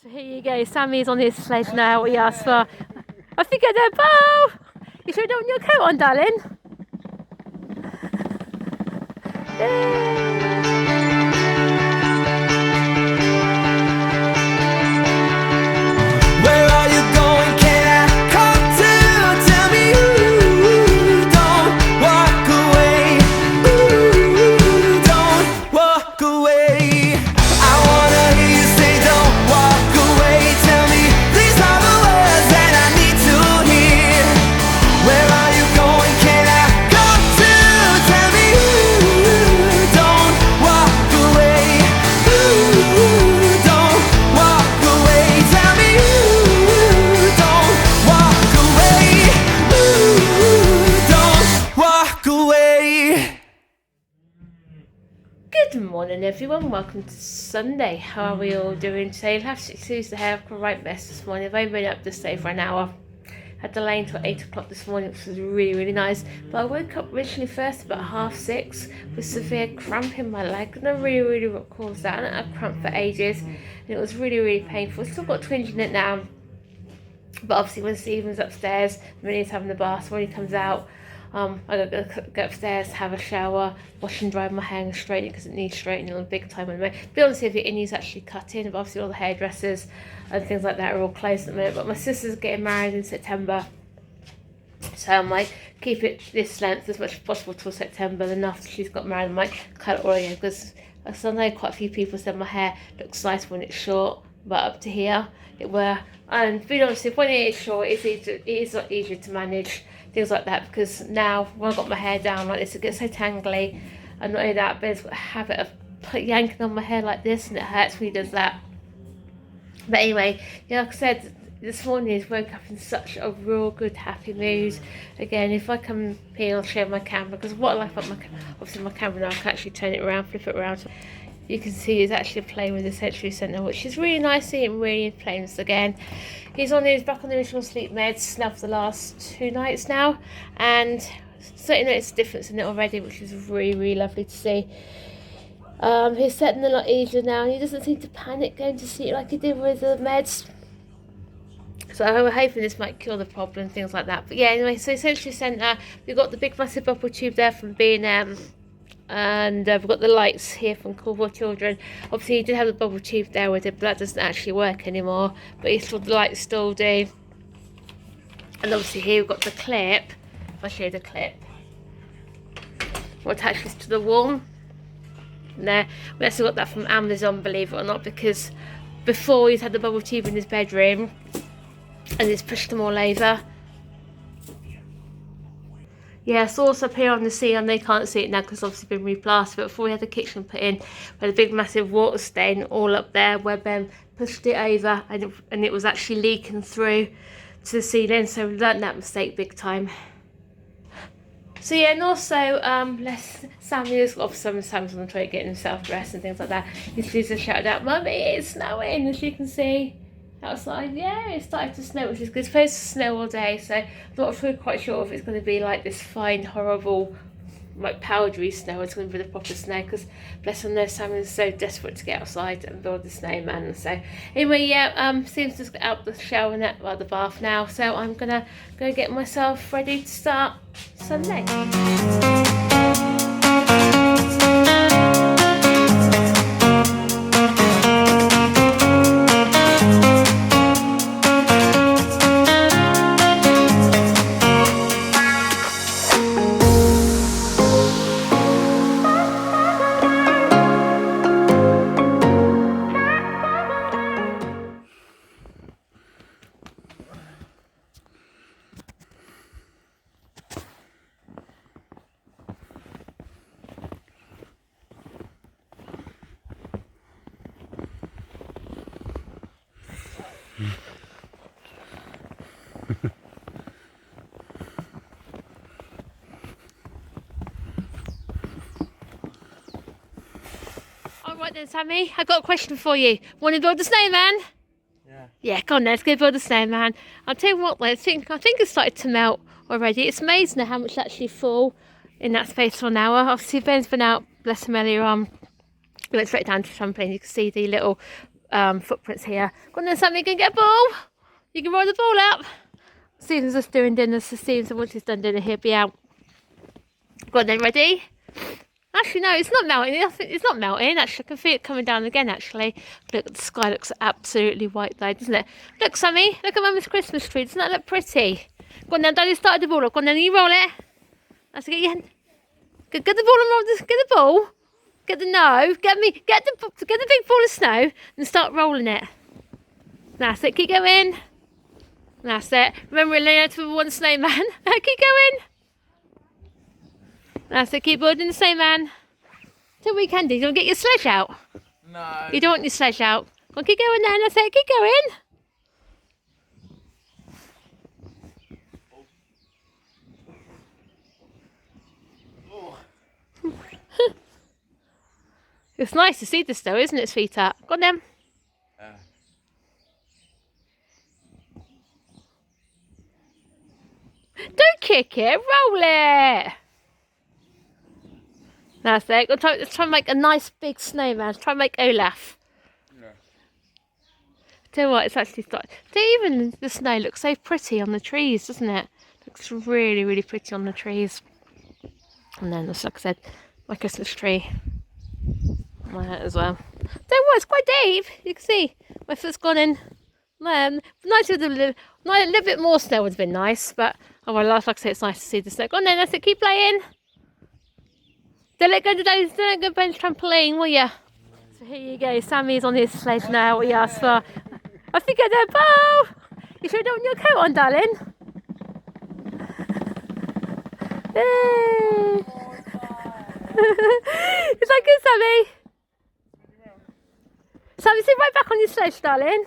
So here you go, Sammy's on his sledge now, what he asked for. I think I know, Bo! You sure don't want your coat on, darling? Where are you going? Can I come to? Tell me you don't walk away. Ooh, don't walk away. I wanna hear you say don't walk away. Tell me these are the words that I need to hear. Where are you going? Can I come to? Tell me you don't walk away. Ooh, don't walk away. Tell me you don't walk away. Ooh, don't walk away. Good morning everyone, welcome to Sunday. How are we all doing today? You'll have to excuse the hair, I've got a right mess this morning. I've only been up this day for an hour. Had the lane till 8 o'clock this morning, which was really nice. But I woke up originally first about 6:30 with severe cramp in my leg, and I really what caused that. I hadn't had cramp for ages, and it was really painful. I've still got twinge in it now, but obviously when Stephen's upstairs, when he's having the bath, when he comes out, I gotta go upstairs, have a shower, wash and dry my hair and straighten it because it needs straightening on big time at the moment. To be honest with you, it needs actually cutting, but obviously all the hairdressers and things like that are all closed at the minute. But my sister's getting married in September, so I'm like, keep it this length as much as possible till September. Then after she's got married, I might cut it all again, because I know quite a few people said my hair looks nice when it's short, but up to here it were. And to be honest, when it is short, it is a lot easier to manage things like that, because now when I've got my hair down like this, it gets so tangly. And not only that, but it's got a habit of yanking on my hair like this, and it hurts when he does that. But anyway, yeah, like I said, this morning I woke up in such a real good happy mood. Again, if I come here, I'll share my camera, because what I like about obviously my camera now, I can actually turn it around, flip it around. You can see he's actually playing with the sensory centre, which is really nice seeing him really playing this again. He's back on the original sleep meds now for the last 2 nights now, and certainly noticed a difference in it already, which is really lovely to see. He's setting a lot easier now, and he doesn't seem to panic going to sleep like he did with the meds. So I'm hoping this might cure the problem, things like that. But yeah, anyway, so sensory centre, we've got the big massive bubble tube there from B&M. And we've got the lights here from Cool for Children. Obviously he did have the bubble tube there with it, but that doesn't actually work anymore, but the lights still do. And obviously here we've got the clip. If I show you the clip, we'll attach this to the wall there. We actually got that from Amazon, believe it or not, because before he's had the bubble tube in his bedroom and he's pushed them all over. Yeah, sauce up here on the ceiling, they can't see it now because obviously been replastered, but before we had the kitchen put in, we had a big massive water stain all up there where Ben pushed it over, and it was actually leaking through to the ceiling, so we learnt that mistake big time. So yeah, and also Sammy's on the toilet getting himself dressed and things like that. His sister shouted out, "Mummy, it's snowing," as you can see outside. Yeah, it started to snow, which is good. It's supposed to snow all day, so I'm not quite sure if it's going to be like this fine, horrible, like powdery snow. It's going to be the proper snow, because bless him, no, Sam is so desperate to get outside and build the snowman. So anyway, yeah, seems to get out the shower and the bath now, so I'm gonna go get myself ready to start Sunday. Alright then, Sammy, I've got a question for you. Want to build a snowman? Yeah. Yeah, come on, let's go build a snowman. I'll tell you what though, I think it's started to melt already. It's amazing how much actually fall in that space for an hour. Obviously Ben's been out, bless him, earlier on. We went straight down to the trampoline. You can see the little footprints here. Go on then, Sammy, you can get a ball. You can roll the ball up. Stephen's just doing dinner, so Stephenson, once he's done dinner, he'll be out. Go on then, ready? Actually, no, it's not melting. I think it's not melting. Actually, I can feel it coming down again, actually. Look, the sky looks absolutely white though, doesn't it? Look, Sammy, look at Mummy's Christmas tree. Doesn't that look pretty? Go on then, Daddy started the ball up. Go on then, you roll it. That's get your hand. Get the ball and roll this. Get the ball. Get the get the big ball of snow and start rolling it. That's it. Keep going. That's it. Remember, we're learning to one snowman. Keep going. That's it. Keep building the snowman. Till we can do. You don't get your sledge out. No. You don't want your sledge out. Well, keep going then. That's it. Keep going. It's nice to see this though, isn't it, sweetheart? Go on then. Don't kick it, roll it. That's it. Let's try and make a nice big snowman. Let's try and make Olaf. No. Tell you what, it's actually started. Even the snow looks so pretty on the trees, doesn't it? Looks really, really pretty on the trees. And then, like I said, my Christmas tree. My hat as well. Tell you what, it's quite deep. You can see my foot's gone in. Nice with a little bit more snow would have been nice, but oh well, like I say, it's nice to see the snow. Go on then, that's it. Keep playing. Don't let go to Daddy's. Don't go bench trampoline, will ya? So here you go. Sammy's on his sledge now. What you asked for? I think I did. Bow. You sure don't want your coat on, darling? Hey. Is that good, Sammy? Sammy, sit right back on your sledge, darling.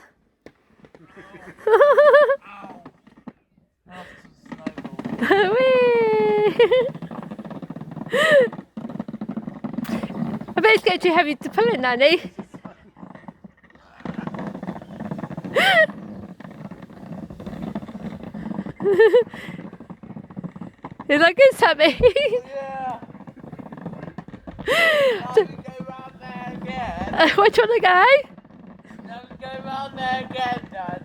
I bet it's getting too heavy to pull it, Nanny. Is that good, Sammy? Yeah. Let me go round there again. Where do you want to go? Let me go round there again, Dad.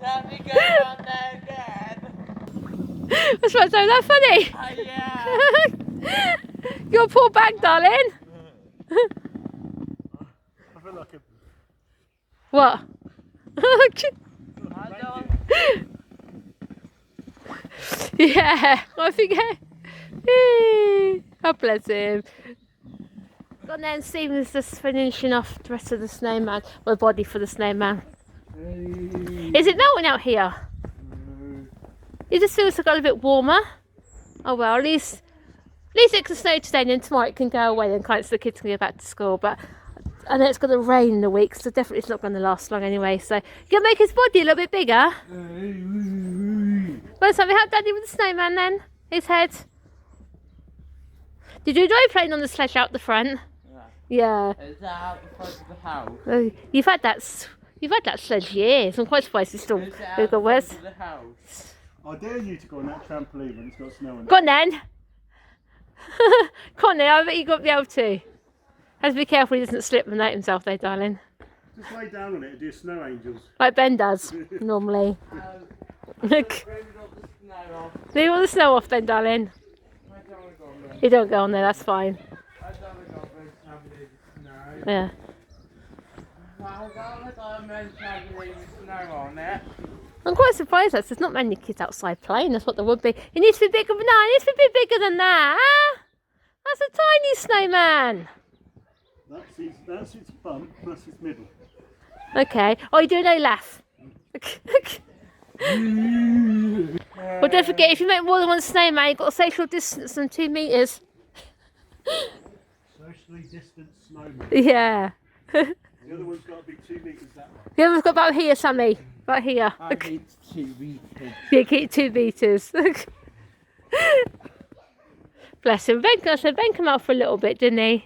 Let me go round there again. What's that? So that funny? Yeah. Your poor bag, darling. I feel like a... What? Yeah, I think. Oh, bless him. And then Stephen's just finishing off the rest of the snowman, well, the body for the snowman. Is it melting out here? It just feels like a little bit warmer. Oh well, at least it can snow today, and then tomorrow it can go away and kind of so the kids can go back to school. But I know it's going to rain in a week, so definitely it's not going to last long anyway. So you can make his body a little bit bigger. Well, something help Daddy with the snowman then. His head. Did you enjoy playing on the sledge out the front? Yeah. Is that out the front of the house? You've had that sledge years. I'm quite surprised it's still bigger. Where's the house? I dare you to go on that trampoline when it's got snow on it. Go on then. Go on then, I bet you got to be able to. Have to be careful he doesn't slip and hurt himself there, darling. Just lay down on it and do snow angels. Like Ben does, normally. Look. Maybe not the snow off. Leave all the snow off then, darling. I don't want to go on there. You don't go on there, that's fine. I don't want to go on there. Yeah. I don't want to go on there. Snow on it. I'm quite surprised that there's not many kids outside playing. That's what there would be. It needs to be bigger than that. It needs to be bigger than that. That's a tiny snowman. That's its bump plus its middle. Okay. Oh, you do no laugh. Well, don't forget, if you make more than one snowman, you've got a social distance of 2 metres. Socially distant snowman. Yeah. The other one's got to be 2 metres that way. The other's got about here, Sammy. About here. I need 2 meters. Yeah, keep 2 metres. Bless him. Ben came out for a little bit, didn't he?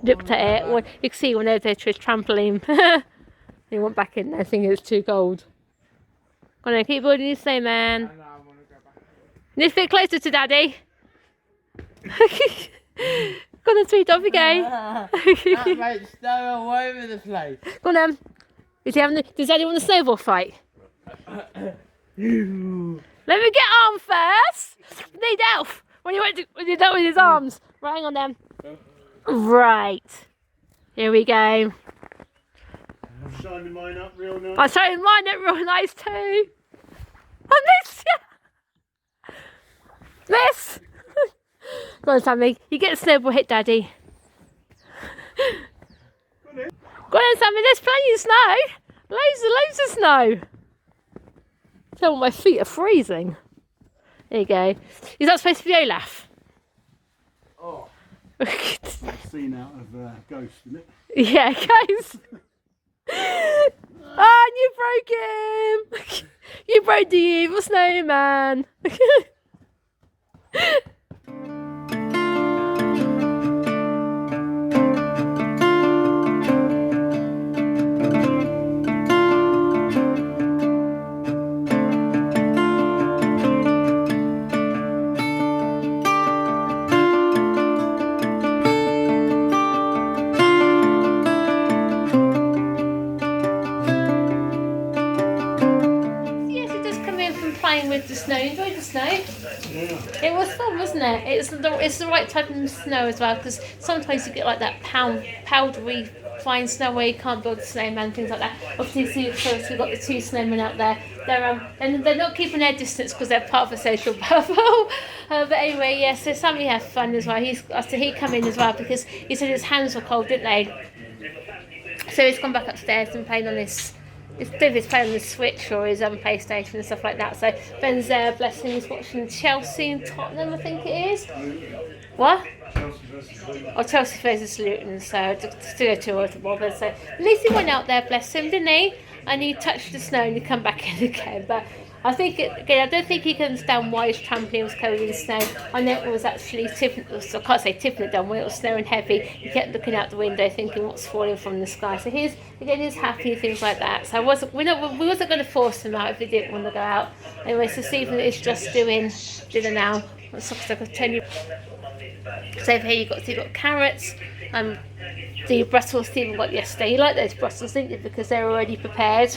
Looked at it. Well, you can see when they're there to his trampoline. He went back in there thinking it's too cold. Go on then, keep building your snowman. I want to go back. Need a bit closer to Daddy. Go on then, sweet, off you go. That makes snow all over the place. Go on then. Does anyone want a snowball fight? Let me get on first. Need Elf. When you're done with his arms. Right, hang on then. Right. Here we go. I'm shining mine up real nice. I'm showing mine up real nice too. I missed you. Miss. Go on, Sammy. You get the snowball hit, Daddy. Go on, Sammy. There's plenty of snow. Loads of snow. Tell me, my feet are freezing. There you go. Is that supposed to be Olaf? Oh. That's scene out of Ghost, isn't it? Yeah, guys. Oh, you broke him. You broke the evil snowman. With the snow, enjoyed the snow. Yeah. It was fun, wasn't it? It's the right type of snow as well, because sometimes you get like that powdery fine snow where you can't build a snowman, things like that. Obviously, so we've got the two snowmen out there. They're not keeping their distance because they're part of a social bubble. But anyway, yeah. So Sammy had fun as well. He come in as well because he said his hands were cold, didn't they? So he's gone back upstairs and playing on this. It's Vivid's playing on the Switch or his PlayStation and stuff like that. So Ben's there, bless him, he's watching Chelsea and Tottenham, I think it is. What? Chelsea versus Luton, so to go to or to bother. So at least he went out there, bless him, didn't he? And he touched the snow and he come back in again. But I think, I don't think he can understand why his trampoline was covered in snow. I know it was actually tipping, I can't say tipping it down, when it was snowing heavy. He kept looking out the window thinking what's falling from the sky. So he's happy and things like that. So we wasn't going to force him out if he didn't want to go out. Anyway, so Stephen is just doing dinner now. So I can tell you. So over here you've got carrots. The Brussels Stephen got yesterday. You like those Brussels, didn't you? Because they're already prepared.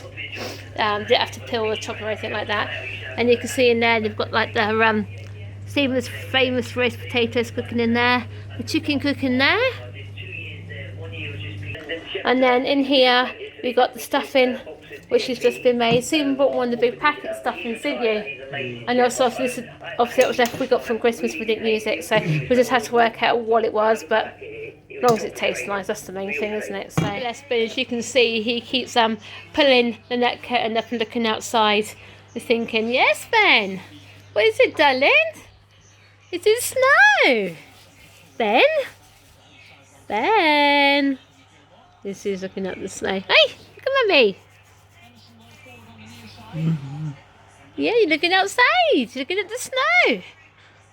Didn't have to peel the top or anything like that. And you can see in there they've got like the Stephen's famous roast potatoes cooking in there, the chicken cooking there, and then in here we got the stuffing, which has just been made. Stephen bought one of the big packet stuffings, didn't you? And also obviously it was left we got from Christmas. We didn't use it, so we just had to work out what it was, but. As long as it tastes nice, that's the main thing, isn't it? So, but as you can see, he keeps pulling the net curtain up and looking outside. He's thinking, yes, Ben. What is it, darling? Is it snow? Ben? Ben? This is looking at the snow. Hey, come at me. Yeah, you're looking outside. You're looking at the snow.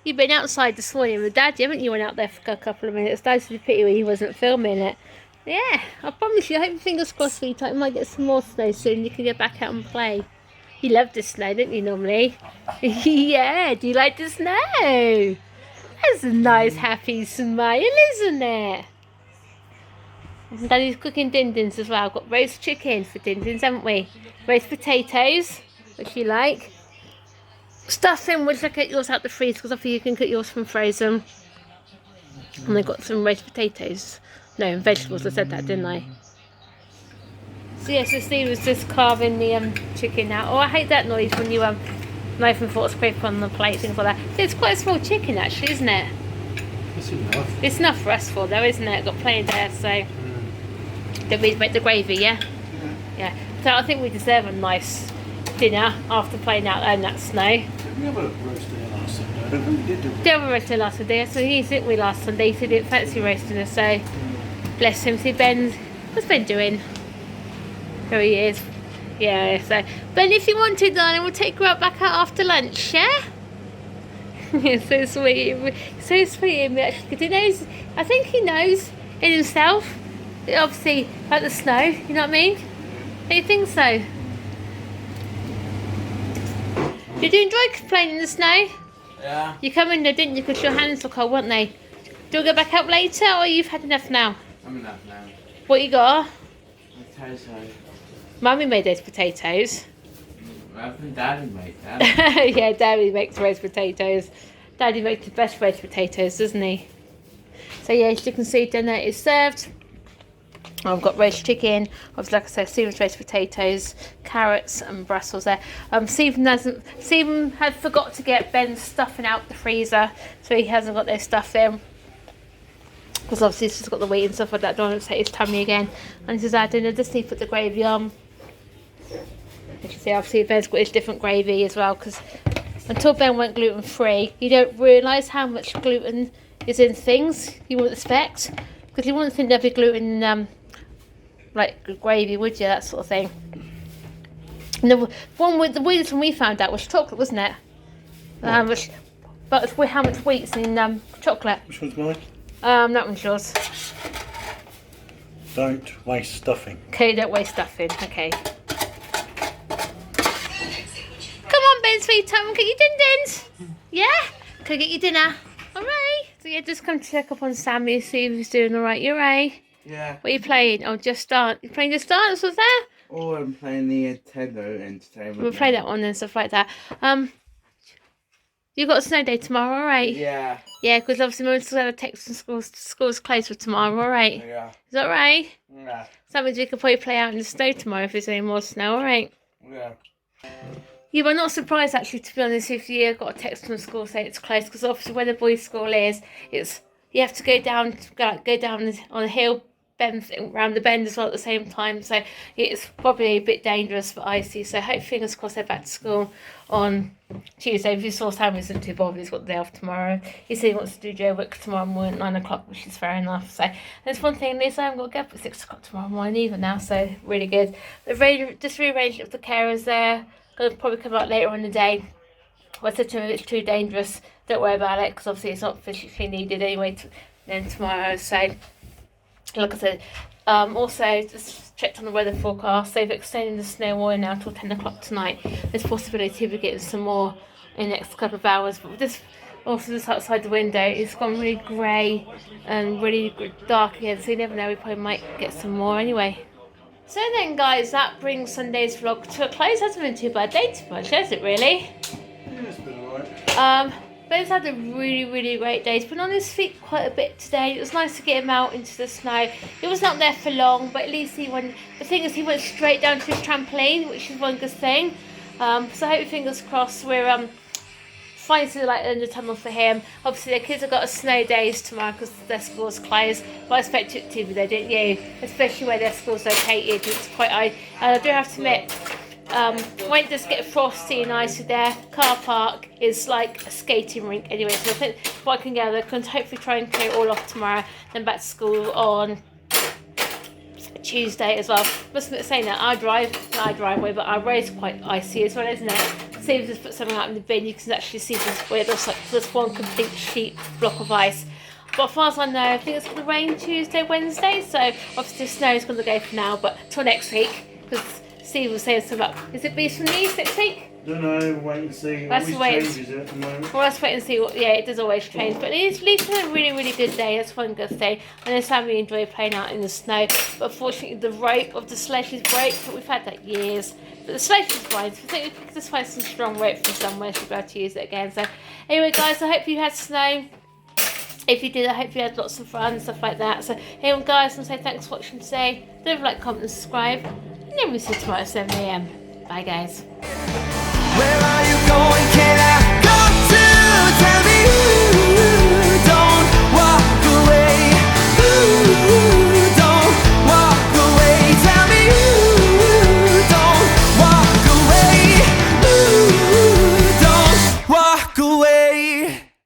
You've been outside this morning with Daddy, haven't you? Went out there for a couple of minutes. That's the pity when he wasn't filming it. Yeah, I promise you. I hope fingers crossed for you. You might get some more snow soon. You can get back out and play. You love the snow, don't you, normally? Yeah, do you like the snow? That's a nice, happy smile, isn't it? And Daddy's cooking din-dins as well. Got roast chicken for din-dins, haven't we? Roast potatoes, which you like. Stuffing, which I get yours out the freezer because I think you can cook yours from frozen. And I got some roast potatoes. No, and vegetables. I said that, didn't I? So yeah, so Steve was just carving the chicken out. Oh, I hate that noise when you knife and fork scrape on the plate, things like that. It's quite a small chicken actually, isn't it? It's enough. It's enough for us four though, isn't it? Got plenty there, so. Did we make the gravy, yeah? Yeah. So I think we deserve a nice dinner after playing out in that snow. Did we have a roast dinner last Sunday? I don't think we did, did we? Did have a roast dinner last Sunday, so he didn't we last Sunday, so he didn't fancy roasting us, so bless him. See what's Ben doing? There he is. Yeah, so Ben, if you want to, darling, we'll take you back out after lunch, yeah? It's so sweet. So sweet of me actually, because he knows, I think he knows in himself, obviously, about the snow, you know what I mean? Do you think so? Did you enjoy playing in the snow? Yeah. You come in there, didn't you? Because your hands were cold, weren't they? Do you want to go back out later, or you've had enough now? I'm enough now. What you got? Potato. Mummy made those potatoes. I think Daddy made them. Yeah, Daddy makes roast potatoes. Daddy makes the best roast potatoes, doesn't he? So yeah, as you can see, dinner is served. I've got roast chicken, obviously like I said, Stephen's roast potatoes, carrots and Brussels there. Stephen had forgot to get Ben's stuffing out the freezer, so he hasn't got their stuff in. Because obviously he's just got the wheat and stuff like that, don't want to upset his tummy again. And he says, I don't know, just need to put the gravy on. You can see obviously Ben's got his different gravy as well, because until Ben went gluten free, you don't realise how much gluten is in things you wouldn't expect. Because you wouldn't think there'd be gluten in like gravy, would you? That sort of thing. And the weirdest one we found out was chocolate, wasn't it? But how much wheat's in chocolate? Which one's mine? That one's yours. Don't waste stuffing. Okay, don't waste stuffing. Okay. Come on, Ben, sweet time, get your din-dins. Yeah? Can I get your dinner? Alright. So yeah, just come to check up on Sammy, see if he's doing alright. You alright? Yeah. What are you playing? Oh, Just Dance. You playing Just Dance, was there? Oh, I'm playing the Nintendo Entertainment. We'll play that one and stuff like that. You got a snow day tomorrow, alright? Yeah. Yeah, because obviously Mum's still have a text from school's closed for tomorrow, alright? Yeah. Is that right? Yeah. So that means we could probably play out in the snow tomorrow if there's any more snow, alright? Yeah. You were not surprised actually, to be honest, if you got a text from school saying it's closed, because obviously where the boys' school is, you have to go down on a hill, bend round the bend as well at the same time, so it's probably a bit dangerous for icy. So hope, fingers crossed, they're back to school on Tuesday. If you saw Sam isn't too bothered, he's got the day off tomorrow. He said he wants to do Joe Wick tomorrow morning at 9 o'clock, which is fair enough. So there's one thing, they say I'm going to get up at 6 o'clock tomorrow morning either now, so really good. They've just rearranged it with the carers there. Going to probably come out later on in the day. I said to him, if it's too dangerous, don't worry about it, because obviously it's not physically needed anyway. Then tomorrow, so like I said, also just checked on the weather forecast. They've extended the snow warning now till 10 o'clock tonight. There's possibility of getting some more in the next couple of hours. But this also just outside the window, it's gone really grey and really dark again. So you never know, we probably might get some more anyway. So then guys, that brings Sunday's vlog to a close. Hasn't been too bad day too much, has it really? Yeah, it's been alright. Ben's had a really great day. He's been on his feet quite a bit today. It was nice to get him out into the snow. He was not there for long, but at least he went. The thing is, he went straight down to his trampoline, which is one good thing. So I hope, fingers crossed, we're finding the light at the end of the tunnel for him. Obviously, their kids have got a snow days tomorrow because their school's closed. But I expect it to be there, didn't you? Especially where their school's located. It's quite high. And I do have to admit, when it does get frosty and icy, their car park is like a skating rink anyway. So I think what I can gather, I can hopefully try and clear it all off tomorrow. Then back to school on Tuesday as well. Must admit, saying that I drive away, but our road's quite icy as well, isn't it? See if you just put something out in the bin, you can actually see this where it looks like there's one complete sheet block of ice. But as far as I know, I think it's going to rain Tuesday, Wednesday. So obviously snow is going to go for now, but till next week, because Steve was saying something about, is it Beast from These next week? Don't know, wait and see. That's Always the way changes it at the moment. Well, let's wait and see. Yeah, it does always change. But at least had a really good day. That's one good thing. I know Sammy enjoyed playing out in the snow. But unfortunately, the rope of the sledge is broke. But we've had that years. But the sledge is fine. So I think we can just find some strong rope from somewhere to be able to use it again. So anyway, guys, I hope you had snow. If you did, I hope you had lots of fun and stuff like that. So anyway, guys, I'm going to say thanks for watching today. Don't forget to like, comment, and subscribe. And then we'll see you tomorrow at 7 AM. Bye, guys. Where